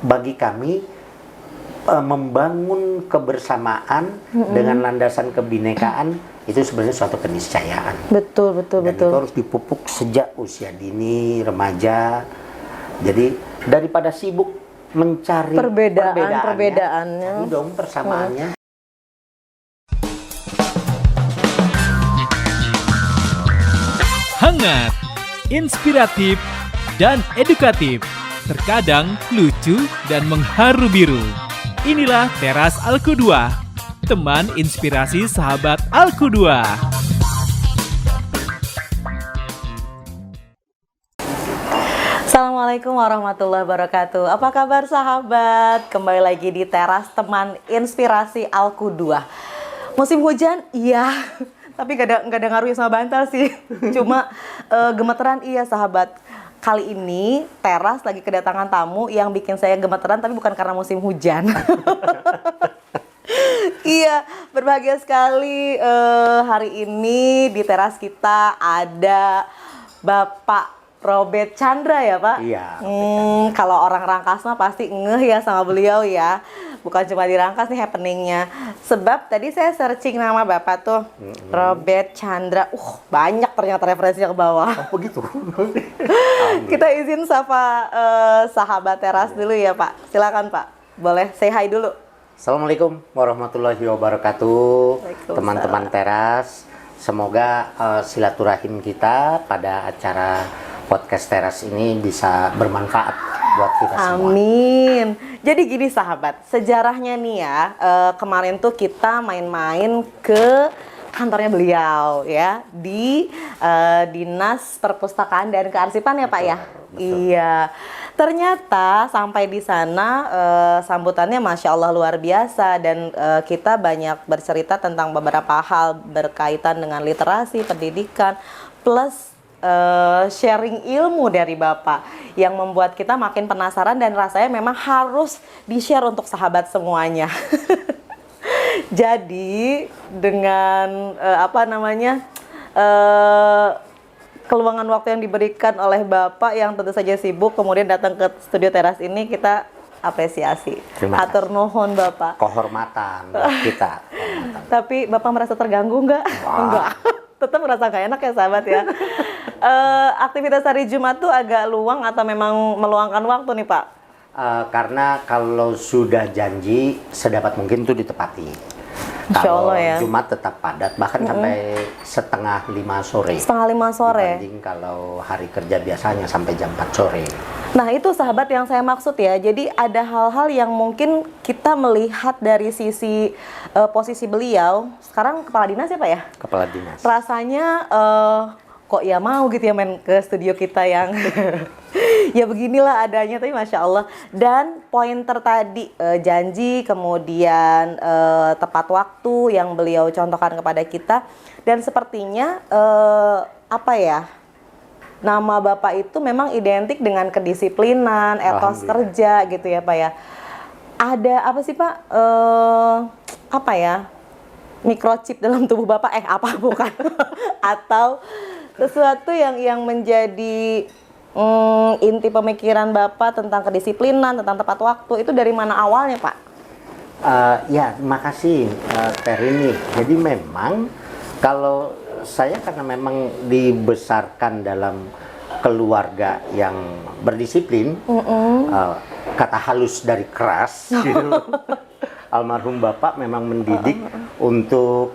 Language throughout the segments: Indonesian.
Bagi kami membangun kebersamaan dengan landasan kebinekaan itu sebenarnya suatu keniscayaan. Betul. Dan itu harus dipupuk sejak usia dini, remaja. Jadi daripada sibuk mencari perbedaannya, cari dong persamaannya. Hangat, inspiratif, dan edukatif. Terkadang lucu dan mengharu biru. Inilah Teras Alku2, teman inspirasi sahabat Alku2. Assalamualaikum warahmatullahi wabarakatuh. Apa kabar sahabat? Kembali lagi di Teras Teman Inspirasi Alku2. Musim hujan, iya. Tapi nggak ada ngaruhnya sama bantal sih. Cuma gemeteran iya sahabat. Kali ini Teras lagi kedatangan tamu yang bikin saya gemeteran, tapi bukan karena musim hujan. Iya, berbahagia sekali hari ini di teras kita ada Bapak Robert Chandra ya Pak? Iya. Kalau orang Rangkas mah pasti ngeh ya sama beliau ya. Bukan cuma di Rangkas nih happeningnya. Sebab tadi saya searching nama Bapak tuh, Robert Chandra. Banyak ternyata referensinya ke bawah. Oh begitu. Kita izin sapa sahabat teras dulu ya Pak. Silakan Pak. Boleh say hi dulu. Assalamualaikum warahmatullahi wabarakatuh. Teman-teman teras. Semoga silaturahim kita pada acara podcast teras ini bisa bermanfaat buat kita semua. Amin. Jadi gini sahabat, sejarahnya nih ya, kemarin tuh kita main-main ke kantornya beliau ya di Dinas Perpustakaan dan Kearsipan ya Pak ya. Betul. Iya. Ternyata sampai di sana sambutannya Masya Allah luar biasa dan kita banyak bercerita tentang beberapa hal berkaitan dengan literasi, pendidikan, plus sharing ilmu dari Bapak yang membuat kita makin penasaran dan rasanya memang harus di-share untuk sahabat semuanya. Jadi dengan keluangan waktu yang diberikan oleh Bapak yang tentu saja sibuk kemudian datang ke studio teras ini, kita apresiasi. Hatur nuhun Bapak. Kehormatan buat kita. Tapi Bapak merasa terganggu nggak? Enggak. Tetap merasa nggak enak ya sahabat ya. Aktivitas hari Jumat tuh agak luang atau memang meluangkan waktu nih Pak? Karena kalau sudah janji sedapat mungkin itu ditepati. Kalau ya. Jumat tetap padat, bahkan sampai setengah 5 sore. Setengah 5 sore. Dibanding kalau hari kerja biasanya sampai jam 4 sore. Nah itu sahabat yang saya maksud ya. Jadi ada hal-hal yang mungkin kita melihat dari sisi posisi beliau. Sekarang kepala dinas ya Pak ya? Kepala dinas. Rasanya kok ya mau gitu ya main ke studio kita yang ya beginilah adanya, tapi Masya Allah. Dan pointer tadi janji, kemudian tepat waktu yang beliau contohkan kepada kita. Dan sepertinya nama Bapak itu memang identik dengan kedisiplinan, etos kerja gitu ya Pak ya. Ada apa sih Pak? Microchip dalam tubuh Bapak? Bukan? Atau sesuatu yang menjadi inti pemikiran Bapak tentang kedisiplinan, tentang tepat waktu, itu dari mana awalnya Pak? Ya, makasih Terini. Jadi memang kalau saya karena memang dibesarkan dalam keluarga yang berdisiplin, kata halus dari keras, gitu. Almarhum Bapak memang mendidik untuk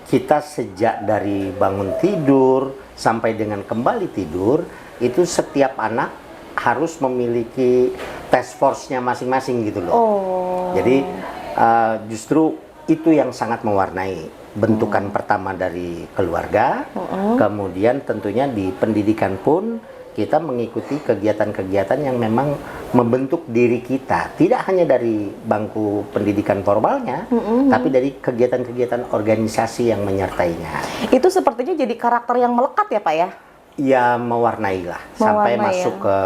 kita sejak dari bangun tidur sampai dengan kembali tidur, itu setiap anak harus memiliki task force-nya masing-masing gitu loh. Jadi justru itu yang sangat mewarnai bentukan pertama dari keluarga, kemudian tentunya di pendidikan pun kita mengikuti kegiatan-kegiatan yang memang membentuk diri kita, tidak hanya dari bangku pendidikan formalnya, tapi dari kegiatan-kegiatan organisasi yang menyertainya. Itu sepertinya jadi karakter yang melekat ya Pak ya? Ya mewarnai lah, sampai masuk ke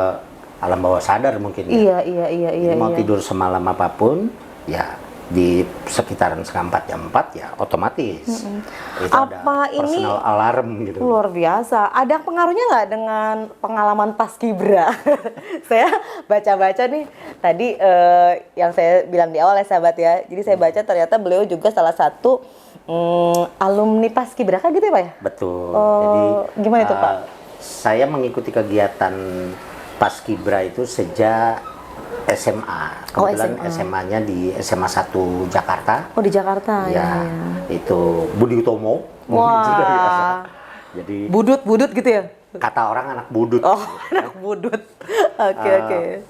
alam bawah sadar mungkin ya. Iya. Mau tidur semalam apapun, ya di sekitaran setengah 4 jam 4 ya otomatis itu Apa ada ini personal alarm gitu. luar biasa? Ada pengaruhnya nggak dengan pengalaman paskibra? Saya baca-baca nih tadi yang saya bilang di awal ya sahabat ya. Jadi saya baca ternyata beliau juga salah satu alumni paskibra kan gitu ya Pak ya? Betul. Oh, Jadi gimana itu, Pak? Saya mengikuti kegiatan paskibra itu sejak SMA. Kebetulan SMA-nya di SMA 1 Jakarta. Oh di Jakarta Ya, itu Budi Utomo. Mungkin sudah biasa. Wah. Jadi Budut gitu ya? kata orang anak budut. Oh anak budut. Oke.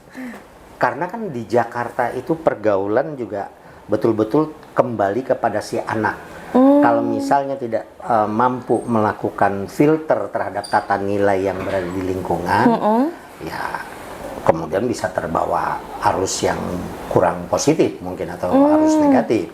Karena kan di Jakarta itu pergaulan juga betul-betul kembali kepada si anak. Kalau misalnya tidak mampu melakukan filter terhadap tata nilai yang berada di lingkungan, ya kemudian bisa terbawa arus yang kurang positif mungkin atau arus negatif.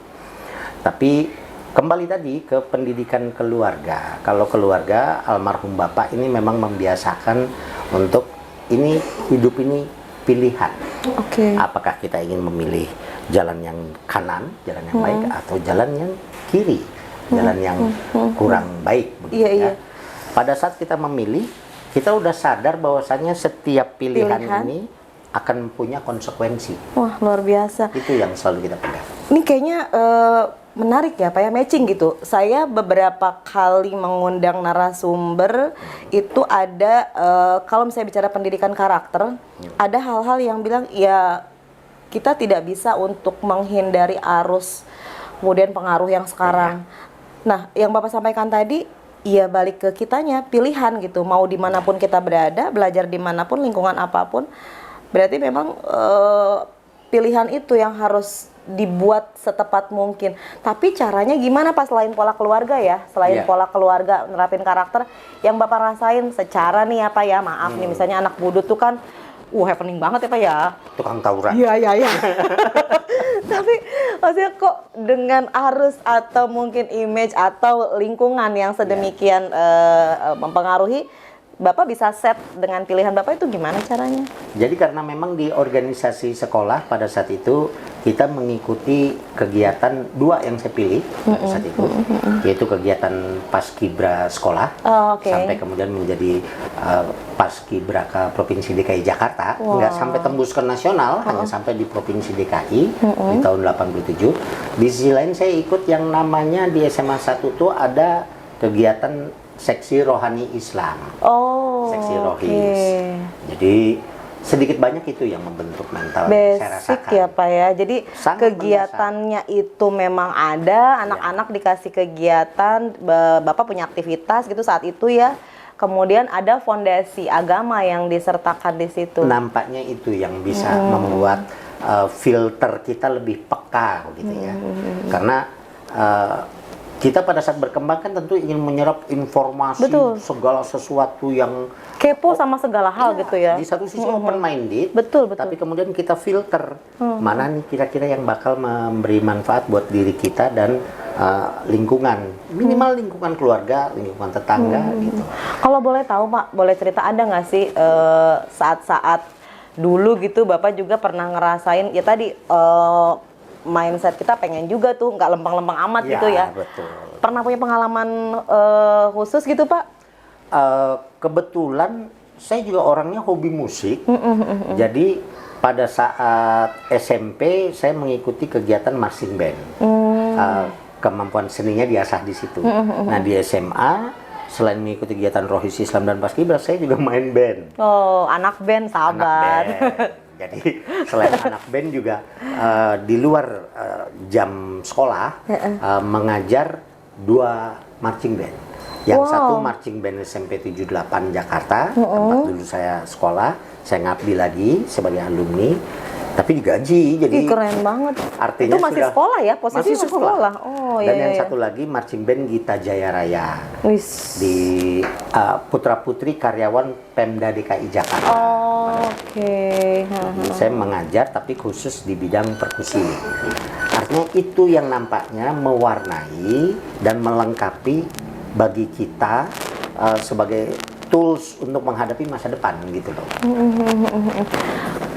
Tapi kembali tadi ke pendidikan keluarga. Kalau keluarga almarhum Bapak ini memang membiasakan untuk ini hidup ini pilihan. Oke. Apakah kita ingin memilih jalan yang kanan, jalan yang baik, atau jalan yang kiri, jalan yang kurang baik, begitu Iya. ya. Pada saat kita memilih, kita udah sadar bahwasannya setiap pilihan ini akan punya konsekuensi. Wah luar biasa. Itu yang selalu kita pegang. Ini kayaknya menarik ya Pak ya, matching gitu. Saya beberapa kali mengundang narasumber itu ada kalau misalnya bicara pendidikan karakter, ada hal-hal yang bilang ya kita tidak bisa untuk menghindari arus kemudian pengaruh yang sekarang. Nah, yang Bapak sampaikan tadi, ya balik ke kitanya, pilihan gitu. Mau dimanapun kita berada, belajar dimanapun, lingkungan apapun, berarti memang pilihan itu yang harus dibuat setepat mungkin. Tapi caranya gimana Pak selain pola keluarga ya? Selain pola keluarga nerapin karakter yang Bapak rasain secara nih apa ya? Maaf nih misalnya anak budut tuh kan happening banget ya Pak ya. Tukang tawuran. Iya. Tapi maksudnya kok dengan arus atau mungkin image atau lingkungan yang sedemikian mempengaruhi, Bapak bisa set dengan pilihan Bapak itu gimana caranya? Jadi karena memang di organisasi sekolah pada saat itu kita mengikuti kegiatan dua yang saya pilih pada saat itu, yaitu kegiatan paskibra sekolah sampai kemudian menjadi paskibraka Provinsi DKI Jakarta, nggak sampai tembus ke nasional, hanya sampai di Provinsi DKI di tahun 87. Di sisi lain saya ikut yang namanya di SMA 1 tuh ada kegiatan seksi rohani Islam, seksi rohis. Jadi sedikit banyak itu yang membentuk mental saya rasakan. Ya Pak ya. Jadi sangat kegiatannya itu memang ada, anak-anak dikasih kegiatan, Bapak punya aktivitas gitu saat itu ya. Kemudian ada fondasi agama yang disertakan di situ. Nampaknya itu yang bisa membuat filter kita lebih peka gitu ya. Karena kita pada saat berkembang kan tentu ingin menyerap informasi segala sesuatu yang kepo sama segala hal gitu ya. Di satu sisi open minded, betul. Tapi kemudian kita filter mana nih kira-kira yang bakal memberi manfaat buat diri kita dan lingkungan, minimal lingkungan keluarga, lingkungan tetangga gitu. Kalau boleh tahu Pak, boleh cerita ada nggak sih saat-saat dulu gitu Bapak juga pernah ngerasain ya tadi mindset kita pengen juga tuh nggak lempeng-lempeng amat gitu ya. Betul. Pernah punya pengalaman khusus gitu Pak? Kebetulan saya juga orangnya hobi musik. Jadi pada saat SMP saya mengikuti kegiatan marching band. Kemampuan seninya diasah di situ. Nah di SMA selain mengikuti kegiatan rohis Islam dan paskibra, saya juga main band. Oh, anak band sahabat. Anak band. Jadi selain anak band juga di luar jam sekolah mengajar 2 marching band. Yang satu marching band SMP 78 Jakarta, tempat dulu saya sekolah. Saya ngabdi lagi sebagai alumni, tapi digaji. Jadi keren banget. Artinya itu masih sudah sekolah ya, posisi masih sekolah. Oh Dan iya. yang satu lagi marching band Gita Jaya Raya di putra putri karyawan Pemda DKI Jakarta. Jadi saya mengajar tapi khusus di bidang perkusi. Artinya itu yang nampaknya mewarnai dan melengkapi bagi kita sebagai tools untuk menghadapi masa depan gitu loh.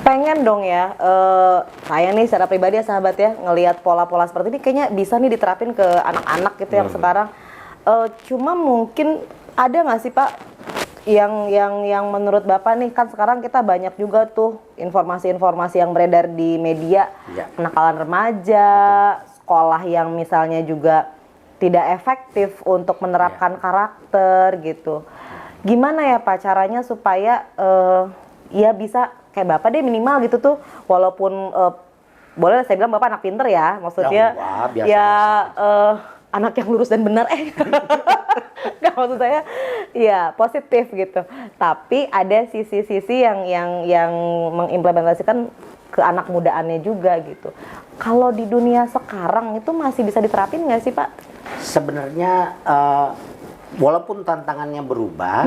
Pengen dong ya, saya nih secara pribadi ya sahabat ya, ngelihat pola-pola seperti ini kayaknya bisa nih diterapin ke anak-anak gitu yang sekarang. Cuma mungkin ada nggak sih Pak yang menurut Bapak nih, kan sekarang kita banyak juga tuh informasi-informasi yang beredar di media, kenakalan remaja, sekolah yang misalnya juga tidak efektif untuk menerapkan karakter gitu. Gimana ya Pak caranya supaya ya bisa kayak Bapak deh minimal gitu tuh, walaupun boleh saya bilang Bapak anak pinter ya, maksudnya anak yang lurus dan benar nggak, maksud saya ya positif gitu, tapi ada sisi-sisi yang mengimplementasikan ke anak mudaannya juga gitu. Kalau di dunia sekarang itu masih bisa diterapin nggak sih Pak? Sebenarnya walaupun tantangannya berubah,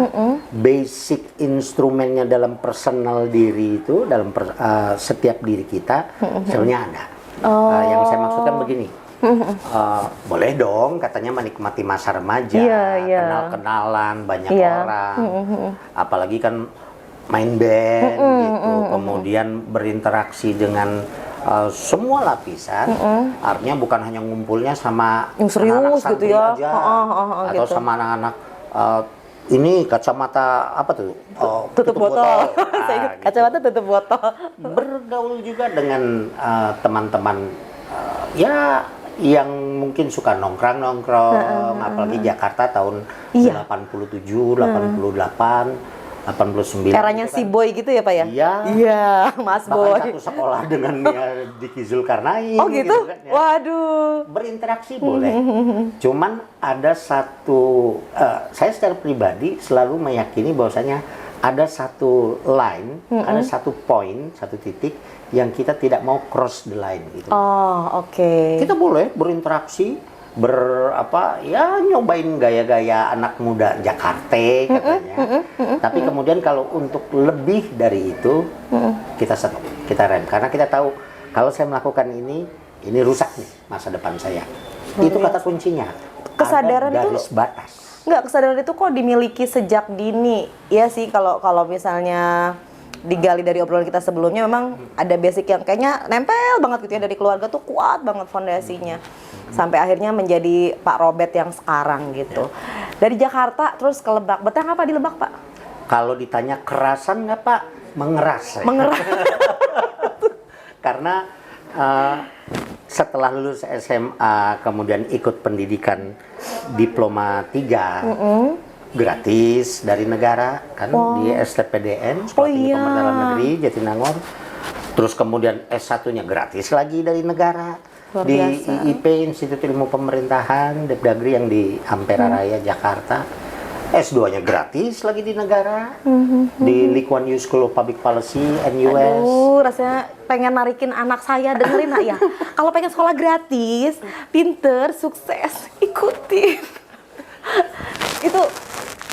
basic instrumennya dalam personal diri itu, dalam setiap diri kita sebenarnya ada. Yang saya maksudkan begini, boleh dong katanya menikmati masa remaja, kenal-kenalan banyak orang, apalagi kan main band gitu, kemudian berinteraksi dengan semua lapisan, artinya bukan hanya ngumpulnya sama anak-anak santri gitu ya, aja, atau gitu. Sama anak-anak ini kacamata apa tuh? Tutup botol. Gitu. Kacamata tutup botol. Bergaul juga dengan teman-teman ya yang mungkin suka nongkrong, apalagi Jakarta tahun 87, 88. 89. Eranya gitu kan. si Boy gitu ya Pak ya? Iya, Mas Bahkan Boy. satu sekolah dengan dia Diki Zulkarnain. Oh gitu? Kan, ya. Waduh. Berinteraksi boleh. Cuman ada satu, saya secara pribadi selalu meyakini bahwasanya ada satu line, ada satu poin, satu titik yang kita tidak mau cross the line gitu. Oh, oke. Kita boleh berinteraksi, nyobain gaya-gaya anak muda Jakarta katanya. Tapi kemudian kalau untuk lebih dari itu kita stop, kita rem, karena kita tahu kalau saya melakukan ini rusak nih masa depan saya. Itu kata kuncinya. Kesadaran ada garis itu batas. Enggak, kesadaran itu kok dimiliki sejak dini. Iya sih, kalau misalnya digali dari obrolan kita sebelumnya, memang ada basic yang kayaknya nempel banget gitu ya, dari keluarga tuh kuat banget fondasinya. Sampai akhirnya menjadi Pak Robert yang sekarang gitu. Dari Jakarta terus ke Lebak. Betah nggak Pak di Lebak Pak? Kalau ditanya kerasan nggak Pak? Mengeras. Mengeras. Karena setelah lulus SMA kemudian ikut pendidikan diploma 3 gratis dari negara kan, di STPDN, Sekolah Tinggi Pemerintah Dalam Negeri Jatinangor. Terus kemudian S1-nya gratis lagi dari negara. Di IIP, Institut Ilmu Pemerintahan Depdagri yang di Ampera Raya Jakarta. S2-nya gratis lagi di negara. Di Lee Kuan Yew School of Public Policy NUS. Aduh, rasanya pengen narikin anak saya, dengerin nak ya. Kalau pengen sekolah gratis, pinter, sukses, ikutin. Itu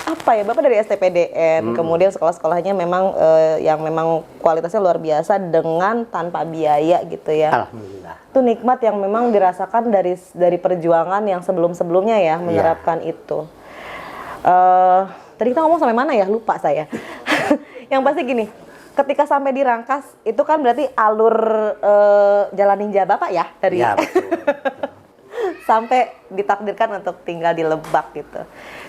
apa ya, Bapak dari STPDN, kemudian sekolah-sekolahnya memang yang memang kualitasnya luar biasa dengan tanpa biaya gitu ya. Alhamdulillah. Itu nikmat yang memang dirasakan dari perjuangan yang sebelum-sebelumnya ya, menerapkan itu. Tadi kita ngomong sampai mana ya? Lupa saya. Yang pasti gini, ketika sampai di Rangkas, itu kan berarti alur jalan ninja Bapak ya? Dari Ya, betul. sampai ditakdirkan untuk tinggal di Lebak gitu.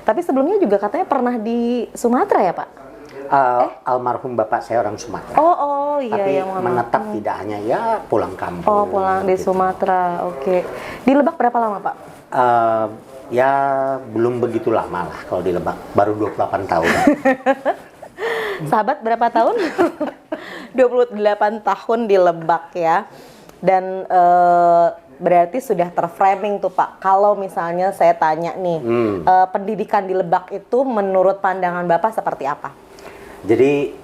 Tapi sebelumnya juga katanya pernah di Sumatera ya Pak? Almarhum bapak saya orang Sumatera. Oh iya. Tapi ya, menetap tidak hanya ya pulang kampung. Oh pulang di Sumatera, oke. Di Lebak berapa lama Pak? Ya belum begitu lama lah kalau di Lebak, baru 28 tahun. Sahabat berapa tahun? 28 tahun di Lebak ya. Dan berarti sudah terframing tuh Pak. Kalau misalnya saya tanya nih, pendidikan di Lebak itu menurut pandangan Bapak seperti apa? Jadi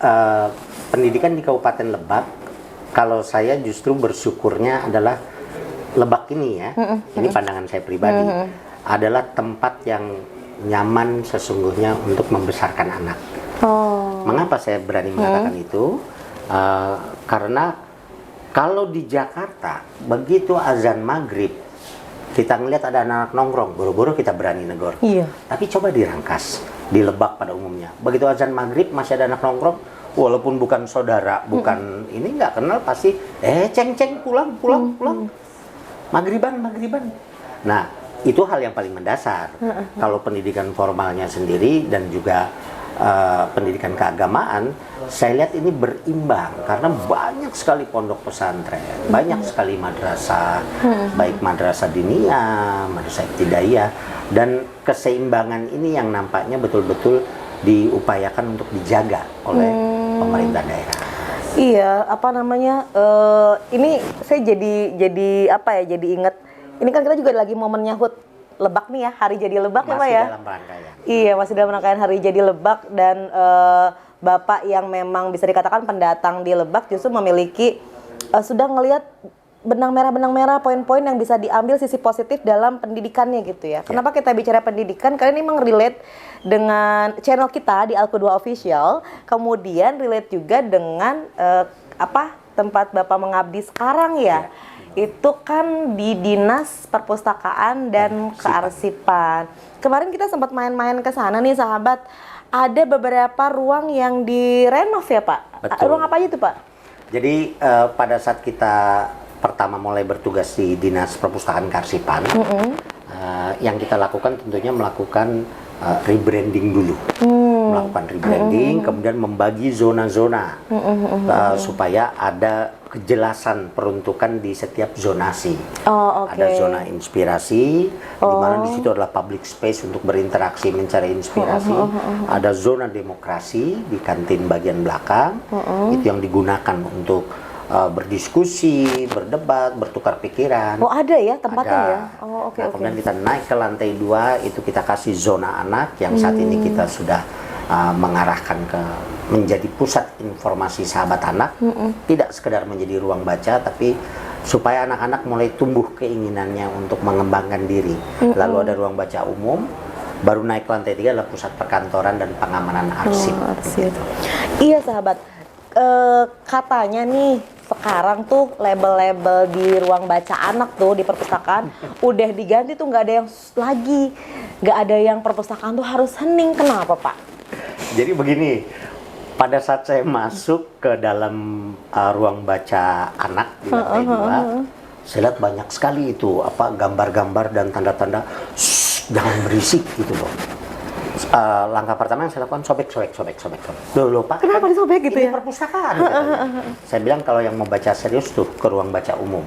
pendidikan di Kabupaten Lebak, kalau saya justru bersyukurnya adalah Lebak ini ya, ini pandangan saya pribadi, adalah tempat yang nyaman sesungguhnya untuk membesarkan anak. Mengapa saya berani mengatakan itu? Karena kalau di Jakarta, begitu azan maghrib, kita ngelihat ada anak nongkrong, buru-buru kita berani negor. Iya. Tapi coba di Rangkas, di Lebak pada umumnya, begitu azan maghrib masih ada anak nongkrong, walaupun bukan saudara, bukan ini nggak kenal pasti ceng pulang. Maghriban. Nah, itu hal yang paling mendasar. Kalau pendidikan formalnya sendiri dan juga pendidikan keagamaan, saya lihat ini berimbang karena banyak sekali pondok pesantren, banyak sekali madrasah, baik madrasah diniyah, madrasah ibtidaiyah, dan keseimbangan ini yang nampaknya betul-betul diupayakan untuk dijaga oleh pemerintah daerah. Iya, apa namanya? Ini saya jadi apa ya? Jadi ingat. Ini kan kita juga lagi momen nyahut Lebak nih ya, hari jadi Lebak ya Pak ya? Masih dalam rangkaian. Iya, masih dalam rangkaian hari jadi Lebak, dan Bapak yang memang bisa dikatakan pendatang di Lebak justru memiliki sudah ngelihat benang merah poin-poin yang bisa diambil sisi positif dalam pendidikannya gitu ya. Kenapa kita bicara pendidikan? Karena ini memang relate dengan channel kita di Alku2 Official, kemudian relate juga dengan tempat Bapak mengabdi sekarang ya. Itu kan di Dinas Perpustakaan dan Kearsipan. Kemarin kita sempat main-main ke sana nih sahabat. Ada beberapa ruang yang direnov ya Pak? Betul. Ruang apa aja tuh Pak? Jadi pada saat kita pertama mulai bertugas di Dinas Perpustakaan Kearsipan, yang kita lakukan tentunya melakukan rebranding dulu. Melakukan rebranding, kemudian membagi zona-zona supaya ada kejelasan peruntukan di setiap zonasi. Ada zona inspirasi, di mana di situ adalah public space untuk berinteraksi mencari inspirasi. Ada zona demokrasi di kantin bagian belakang, itu yang digunakan untuk berdiskusi, berdebat, bertukar pikiran. Oh ada ya tempatnya ya? Kemudian kita naik ke lantai 2, itu kita kasih zona anak yang saat ini kita sudah mengarahkan ke menjadi pusat informasi sahabat anak, tidak sekedar menjadi ruang baca, tapi supaya anak-anak mulai tumbuh keinginannya untuk mengembangkan diri. Lalu ada ruang baca umum, baru naik ke lantai 3 adalah pusat perkantoran dan pengamanan arsip. Iya sahabat, katanya nih sekarang tuh label-label di ruang baca anak tuh di perpustakaan udah diganti tuh, nggak ada yang lagi, nggak ada yang perpustakaan tuh harus hening. Kenapa Pak? Jadi begini, pada saat saya masuk ke dalam ruang baca anak di lantai 2, saya lihat banyak sekali itu gambar-gambar dan tanda-tanda jangan berisik gitu loh. Langkah pertama yang saya lakukan sobek. Loh Pak, kenapa disobek gitu ini ya? perpustakaan. Saya bilang kalau yang mau baca serius tuh ke ruang baca umum.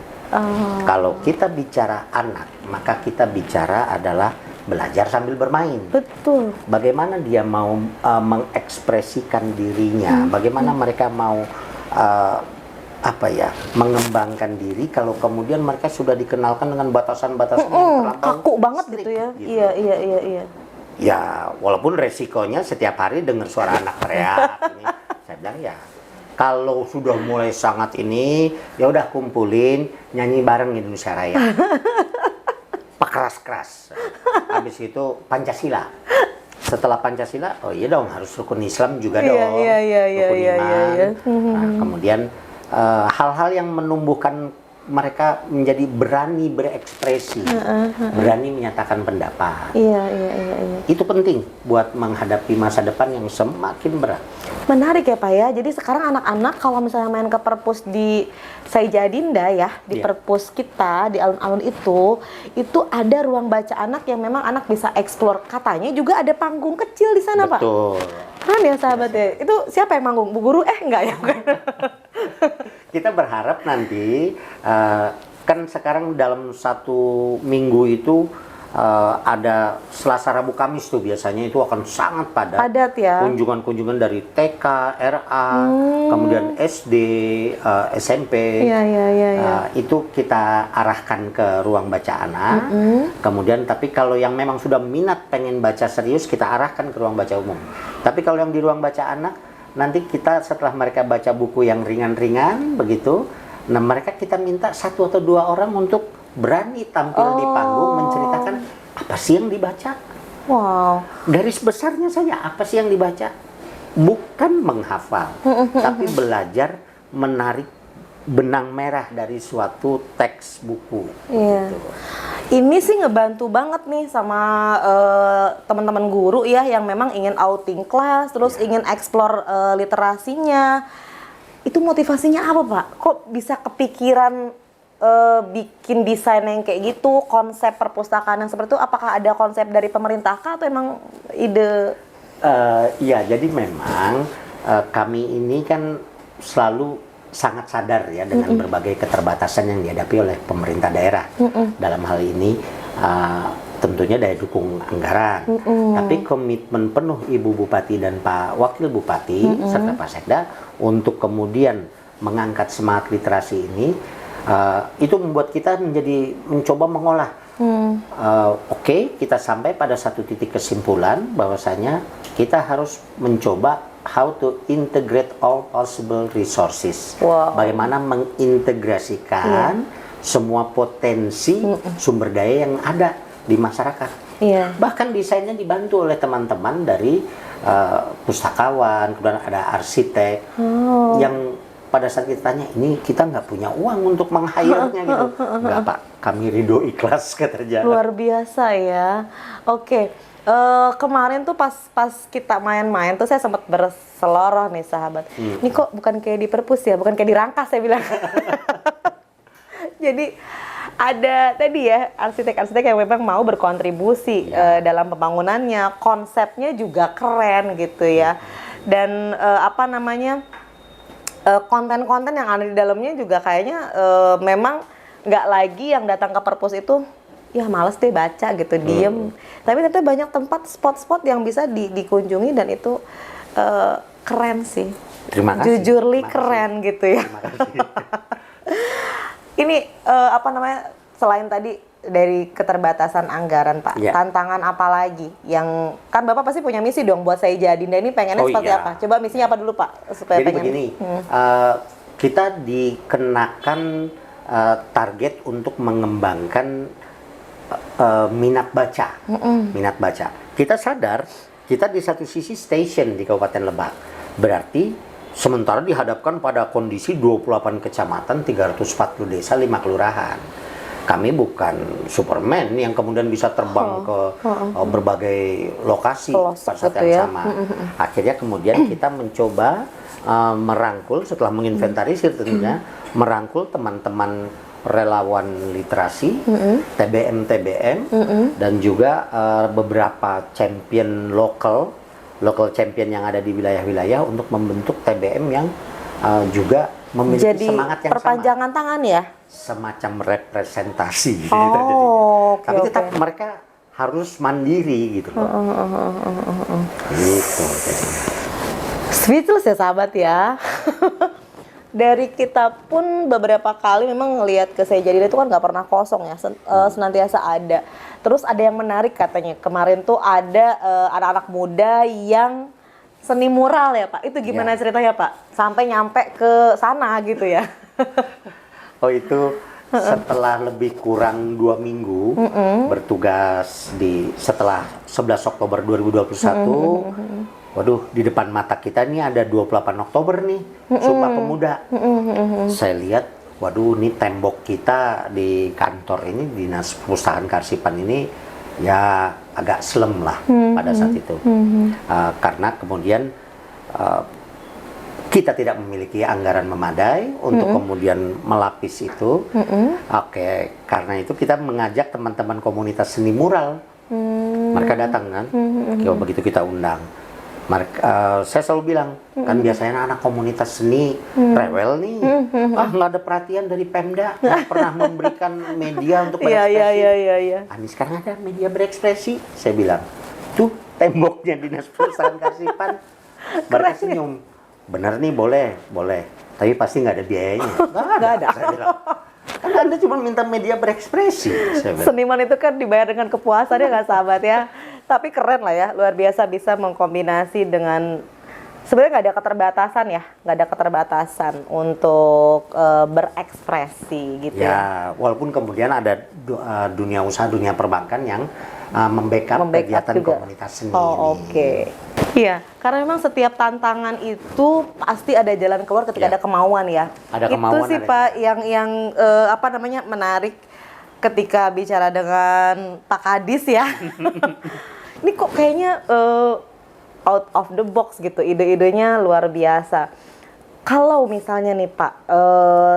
Kalau kita bicara anak, maka kita bicara adalah belajar sambil bermain. Betul. Bagaimana dia mau mengekspresikan dirinya, bagaimana mereka mau mengembangkan diri kalau kemudian mereka sudah dikenalkan dengan batasan-batasan yang terlampau kaku banget gitu ya. Gitu. Iya. Ya, walaupun resikonya setiap hari dengar suara anak teriak ini, saya bilang ya, kalau sudah mulai sangat ini, ya udah kumpulin nyanyi bareng Indonesia Raya. Keras. Habis itu Pancasila. Setelah Pancasila, oh iya dong harus rukun Islam juga dong. Rukun iman. Nah, kemudian hal-hal yang menumbuhkan mereka menjadi berani berekspresi, berani menyatakan pendapat. Iya. Itu penting buat menghadapi masa depan yang semakin berat. Menarik ya Pak ya. Jadi sekarang anak-anak kalau misalnya main ke perpus di Saijadinda ya, di perpus kita di alun-alun itu ada ruang baca anak yang memang anak bisa eksplor. Katanya juga ada panggung kecil di sana Pak. Betul. Keren ya sahabat ya. Itu siapa yang manggung? Bu Guru? Enggak ya. Kita berharap nanti kan sekarang dalam 1 minggu itu ada Selasa, Rabu, Kamis tuh biasanya itu akan sangat padat ya. Kunjungan-kunjungan dari TK, RA, kemudian SD, SMP. Itu kita arahkan ke ruang baca anak. Kemudian tapi kalau yang memang sudah minat pengen baca serius kita arahkan ke ruang baca umum. Tapi kalau yang di ruang baca anak nanti kita setelah mereka baca buku yang ringan-ringan begitu, nah mereka kita minta 1 atau 2 orang untuk berani tampil di panggung menceritakan apa sih yang dibaca. Wow. Garis besarnya saja apa sih yang dibaca. Bukan menghafal, tapi belajar menarik benang merah dari suatu teks buku. Iya. Gitu. Ini sih ngebantu banget nih sama teman-teman guru ya yang memang ingin outing kelas, terus ingin explore literasinya. Itu motivasinya apa Pak? Kok bisa kepikiran bikin desain yang kayak gitu, konsep perpustakaan yang seperti itu? Apakah ada konsep dari pemerintah kah atau emang ide? Ya, jadi memang kami ini kan selalu sangat sadar ya dengan berbagai keterbatasan yang dihadapi oleh pemerintah daerah. Dalam hal ini tentunya daya dukung anggaran, tapi komitmen penuh Ibu Bupati dan Pak Wakil Bupati serta Pak Sekda untuk kemudian mengangkat semangat literasi ini, itu membuat kita mencoba mengolah. Oke, kita sampai pada satu titik kesimpulan bahwasanya kita harus mencoba how to integrate all possible resources. Bagaimana mengintegrasikan semua potensi sumber daya yang ada di masyarakat. Bahkan desainnya dibantu oleh teman-teman dari pustakawan, kemudian ada arsitek yang pada saat kita tanya, ini kita nggak punya uang untuk meng-hire-nya gitu. Nggak Pak, kami ridho ikhlas kerja. Luar biasa ya. Oke. Kemarin tuh pas kita main-main tuh saya sempat berseloroh nih sahabat. Ini kok bukan kayak di perpus ya, bukan kayak di Rangkas saya bilang. Jadi ada tadi ya arsitek-arsitek yang memang mau berkontribusi dalam pembangunannya, konsepnya juga keren gitu ya. Dan konten-konten yang ada di dalamnya juga kayaknya memang nggak lagi yang datang ke perpus itu ya males deh baca gitu, diem. Tapi ternyata banyak tempat, spot-spot yang bisa dikunjungi dan itu keren sih. Terima kasih. Jujurly keren gitu ya. Terima kasih. Ini selain tadi dari keterbatasan anggaran Pak, tantangan apa lagi yang kan Bapak pasti punya misi dong buat Saya Jadinda ini pengennya seperti apa? Coba misinya apa dulu Pak? Supaya jadi begini, kita dikenakan target untuk mengembangkan minat baca. Minat baca. Kita sadar kita di satu sisi station di Kabupaten Lebak. Berarti sementara dihadapkan pada kondisi 28 kecamatan, 340 desa, 5 kelurahan. Kami bukan Superman yang kemudian bisa terbang ke berbagai lokasi pada saat yang sama. Akhirnya kemudian kita mencoba merangkul, setelah menginventarisir tentunya, merangkul teman-teman relawan literasi, TBM, dan juga beberapa champion local champion yang ada di wilayah-wilayah untuk membentuk TBM yang juga memiliki jadi semangat yang perpanjangan tangan ya? Semacam representasi. Tapi tetap mereka harus mandiri gitu loh. Gitu. Speechless ya sahabat ya. Dari kita pun beberapa kali memang ngelihat ke Saya Jadinda itu kan nggak pernah kosong ya, senantiasa ada. Terus ada yang menarik katanya, kemarin tuh ada anak-anak muda yang seni mural ya Pak, itu gimana ceritanya Pak? Sampai nyampe ke sana gitu ya. Oh itu setelah lebih kurang 2 minggu bertugas setelah 11 Oktober 2021, waduh, di depan mata kita nih ada 28 Oktober nih, Sumpah Pemuda. Saya lihat, waduh, ini tembok kita di kantor ini, Dinas Perpustakaan Kearsipan ini, ya agak slem lah pada saat itu. Karena kemudian kita tidak memiliki anggaran memadai untuk kemudian melapis itu. Oke, karena itu kita mengajak teman-teman komunitas seni mural. Mereka datang kan, begitu kita undang. Saya selalu bilang, kan biasanya anak komunitas seni rewel nih, nggak ada perhatian dari Pemda, nggak pernah memberikan media untuk berekspresi. Ini sekarang ada media berekspresi, saya bilang, tuh temboknya Dinas Perpustakaan Kearsipan. Mereka senyum, bener nih boleh, tapi pasti nggak ada biayanya. Nggak ada. Saya bilang, kan Anda cuma minta media berekspresi. Seniman itu kan dibayar dengan kepuasan ya nggak sahabat ya. Tapi keren lah ya, luar biasa bisa mengkombinasi dengan sebenarnya nggak ada keterbatasan ya, nggak ada keterbatasan untuk berekspresi gitu ya. Walaupun kemudian ada dunia usaha, dunia perbankan yang membackup kegiatan juga komunitas seni. Oke. Iya, karena memang setiap tantangan itu pasti ada jalan keluar ketika ada kemauan ya. Ada kemauan. Itu sih Pak yang menarik. ketika bicara dengan Pak Kadis ya, ini kok kayaknya out of the box gitu, ide-idenya luar biasa. Kalau misalnya nih Pak,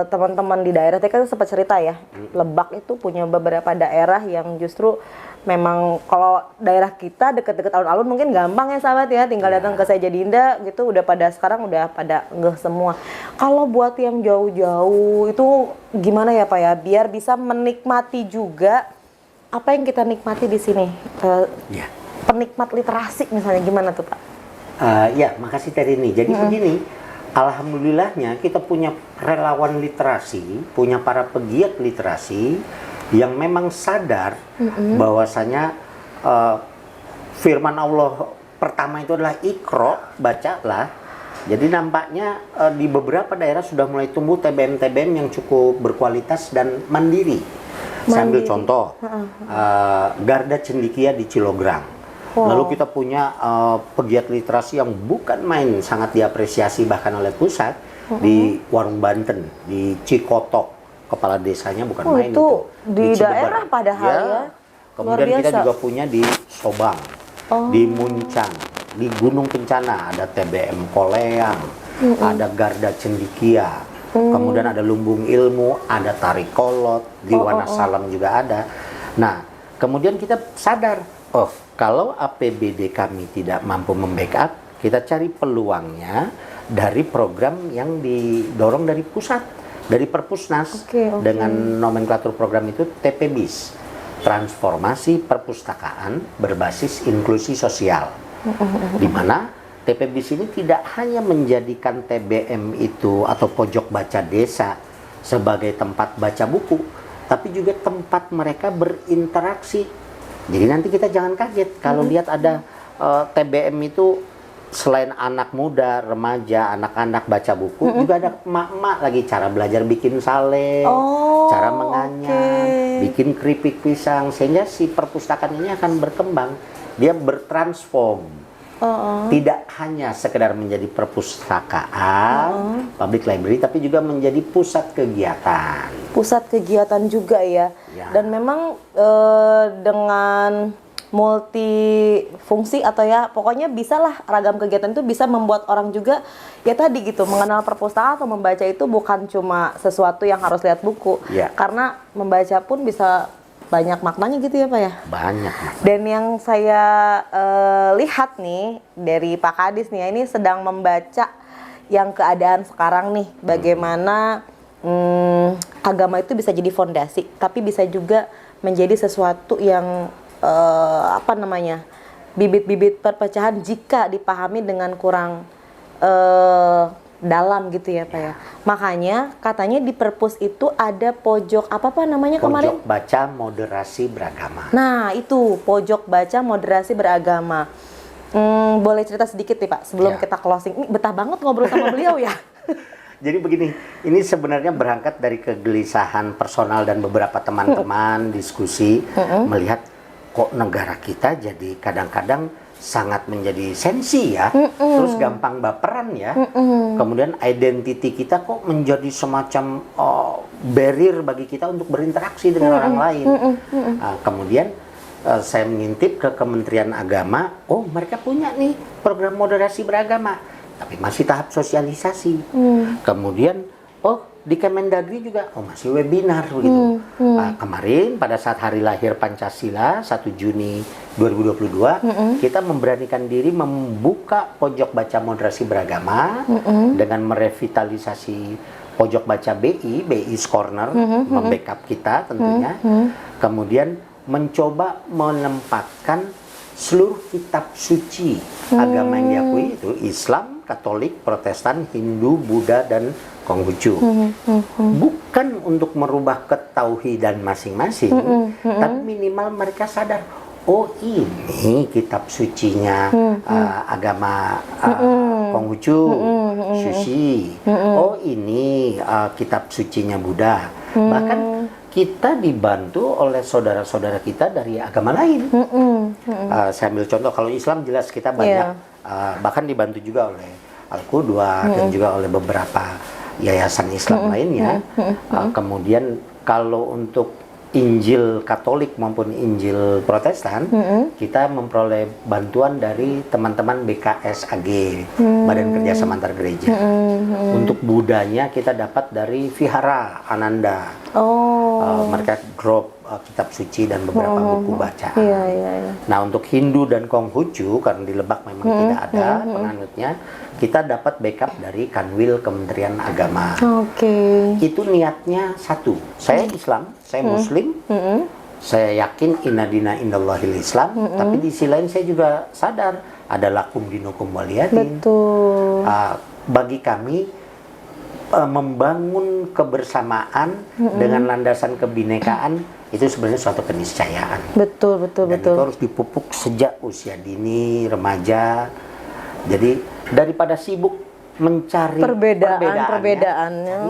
teman-teman di daerah, tadi kan sempat cerita ya, Lebak itu punya beberapa daerah yang justru memang kalau daerah kita deket-deket alun-alun mungkin gampang ya sahabat ya, tinggal datang ke Sajadinda gitu udah pada sekarang udah pada ngeh semua. Kalau buat yang jauh-jauh itu gimana ya Pak ya, biar bisa menikmati juga apa yang kita nikmati di sini. Penikmat literasi misalnya gimana tuh Pak? Ya, makasih Terini. Jadi begini, alhamdulillahnya kita punya relawan literasi, punya para pegiat literasi yang memang sadar bahwasanya firman Allah pertama itu adalah Iqra, bacalah. Jadi nampaknya di beberapa daerah sudah mulai tumbuh TBM-TBM yang cukup berkualitas dan mandiri. Saya ambil contoh, Garda Cendikia di Cilograng. Lalu kita punya pegiat literasi yang bukan main, sangat diapresiasi bahkan oleh pusat di Warung Banten, di Cikotok. Kepala desanya bukan main itu. Di Cilebar. daerah padahal ya. Kemudian kita juga punya di Sobang, di Muncang, di Gunung Kencana ada TBM Koleang, ada Garda Cendikia, kemudian ada Lumbung Ilmu, ada Tari Kolot, di Wonosalam juga ada. Nah, kemudian kita sadar, kalau APBD kami tidak mampu membackup, kita cari peluangnya dari program yang didorong dari pusat, dari Perpusnas, dengan nomenklatur program itu TPBIS, Transformasi Perpustakaan Berbasis Inklusi Sosial, di mana TPBIS ini tidak hanya menjadikan TBM itu atau pojok baca desa sebagai tempat baca buku, tapi juga tempat mereka berinteraksi. Jadi nanti kita jangan kaget kalau lihat ada TBM itu selain anak muda, remaja, anak-anak baca buku, juga ada emak-emak lagi cara belajar bikin sale, cara menganyam, bikin keripik pisang, sehingga si perpustakaan ini akan berkembang, dia bertransform. Tidak hanya sekedar menjadi perpustakaan, public library, tapi juga menjadi pusat kegiatan. Pusat kegiatan juga ya. Dan memang dengan multifungsi atau ya pokoknya bisalah ragam kegiatan itu bisa membuat orang juga ya tadi gitu mengenal perpustakaan atau membaca itu bukan cuma sesuatu yang harus lihat buku, karena membaca pun bisa banyak maknanya gitu ya Pak ya. Banyak. Dan yang saya lihat nih dari Pak Kadis nih ya, ini sedang membaca yang keadaan sekarang nih, bagaimana agama itu bisa jadi fondasi tapi bisa juga menjadi sesuatu yang bibit-bibit perpecahan jika dipahami dengan kurang dalam gitu ya Pak ya. Makanya katanya di Perpus itu ada pojok namanya kemarin? Pojok baca moderasi beragama. Nah itu pojok baca moderasi beragama. Boleh cerita sedikit nih Pak sebelum kita closing. Ini betah banget ngobrol sama beliau ya. Jadi begini, ini sebenarnya berangkat dari kegelisahan personal dan beberapa teman-teman diskusi melihat kok negara kita jadi kadang-kadang sangat menjadi sensi ya, terus gampang baperan ya, kemudian identity kita kok menjadi semacam barrier bagi kita untuk berinteraksi dengan orang lain. Kemudian saya mengintip ke Kementerian Agama, mereka punya nih program moderasi beragama, tapi masih tahap sosialisasi. Kemudian di Kemendagri juga masih webinar begitu. Kemarin pada saat hari lahir Pancasila 1 Juni 2022 kita memberanikan diri membuka pojok baca moderasi beragama dengan merevitalisasi pojok baca BI's Corner, membackup kita tentunya. Kemudian mencoba menempatkan seluruh kitab suci agama yang diakui itu Islam, Katolik, Protestan, Hindu, Buddha, dan Konghucu. Bukan untuk merubah ketauhidan masing-masing, tapi minimal mereka sadar, ini kitab sucinya agama Konghucu, Suci. Ini kitab sucinya Buddha. Bahkan kita dibantu oleh saudara-saudara kita dari agama lain. Saya ambil contoh, kalau Islam jelas kita banyak, bahkan dibantu juga oleh Al-Qudwah dan juga oleh beberapa yayasan Islam lainnya. Kemudian kalau untuk Injil Katolik maupun Injil Protestan, kita memperoleh bantuan dari teman-teman BKSAG, Badan Kerjasama Antar Gereja. Untuk Budanya kita dapat dari Vihara Ananda. Mereka drop kitab suci dan beberapa buku bacaan. Nah, untuk Hindu dan Konghucu, karena di Lebak memang tidak ada penganutnya, kita dapat backup dari Kanwil Kementerian Agama. Itu niatnya satu, saya Islam, saya Muslim, saya yakin inna dina indallahil Islam, tapi di sisi lain saya juga sadar ada lakum dinukum waliyadin. Bagi kami membangun kebersamaan dengan landasan kebinekaan itu sebenarnya suatu keniscayaan. Betul. Itu harus dipupuk sejak usia dini, remaja. Jadi daripada sibuk mencari perbedaannya, cari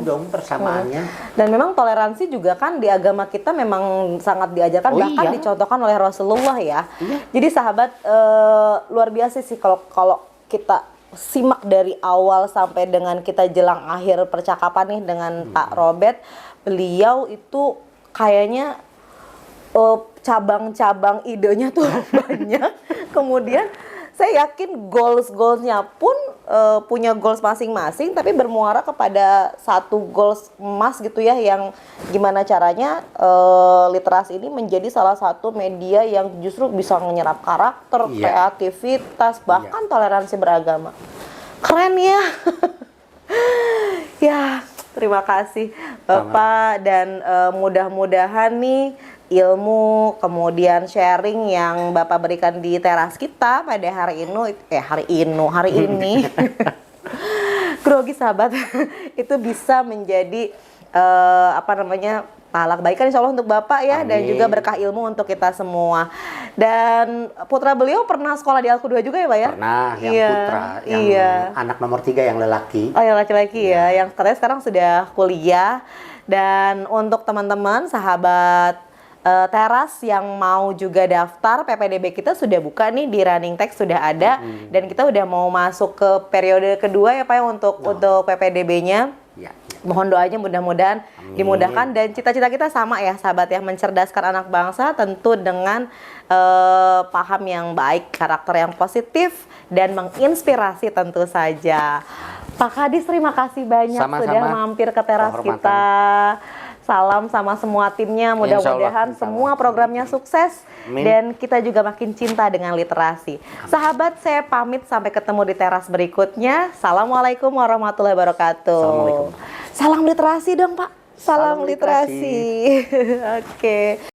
dong persamaannya. Dan memang toleransi juga kan di agama kita memang sangat diajarkan, bahkan dicontohkan oleh Rasulullah ya. Jadi sahabat, luar biasa sih kalau kita simak dari awal sampai dengan kita jelang akhir percakapan nih dengan Pak Robert. Beliau itu kayaknya cabang-cabang idenya tuh banyak. Kemudian saya yakin goals-goalsnya pun punya goals masing-masing, tapi bermuara kepada satu goals emas gitu ya, yang gimana caranya literasi ini menjadi salah satu media yang justru bisa menyerap karakter, kreativitas, bahkan toleransi beragama. Keren ya. Ya, terima kasih Bapak, dan mudah-mudahan nih ilmu kemudian sharing yang Bapak berikan di teras kita pada hari ini grogi sahabat itu bisa menjadi pahala kebaikan insya Allah untuk Bapak ya. Amin. Dan juga berkah ilmu untuk kita semua. Dan putra beliau pernah sekolah di Alku 2 juga ya Pak ya? Pernah, yang putra, yang anak nomor 3 yang lelaki. Oh yang laki-laki ya, yang katanya sekarang sudah kuliah. Dan untuk teman-teman sahabat teras yang mau juga daftar, PPDB kita sudah buka nih, di running text sudah ada. Dan kita udah mau masuk ke periode kedua ya Pak ya untuk PPDB-nya. Mohon doanya mudah-mudahan dimudahkan, dan cita-cita kita sama ya sahabat ya, mencerdaskan anak bangsa tentu dengan paham yang baik, karakter yang positif, dan menginspirasi tentu saja. Pak Kadis terima kasih banyak sudah mampir ke teras kita. Salam sama semua timnya, mudah-mudahan semua programnya sukses. Amin. Dan kita juga makin cinta dengan literasi. Sahabat, saya pamit sampai ketemu di teras berikutnya. Assalamualaikum warahmatullahi wabarakatuh. Salam literasi dong Pak. Salam literasi. Oke.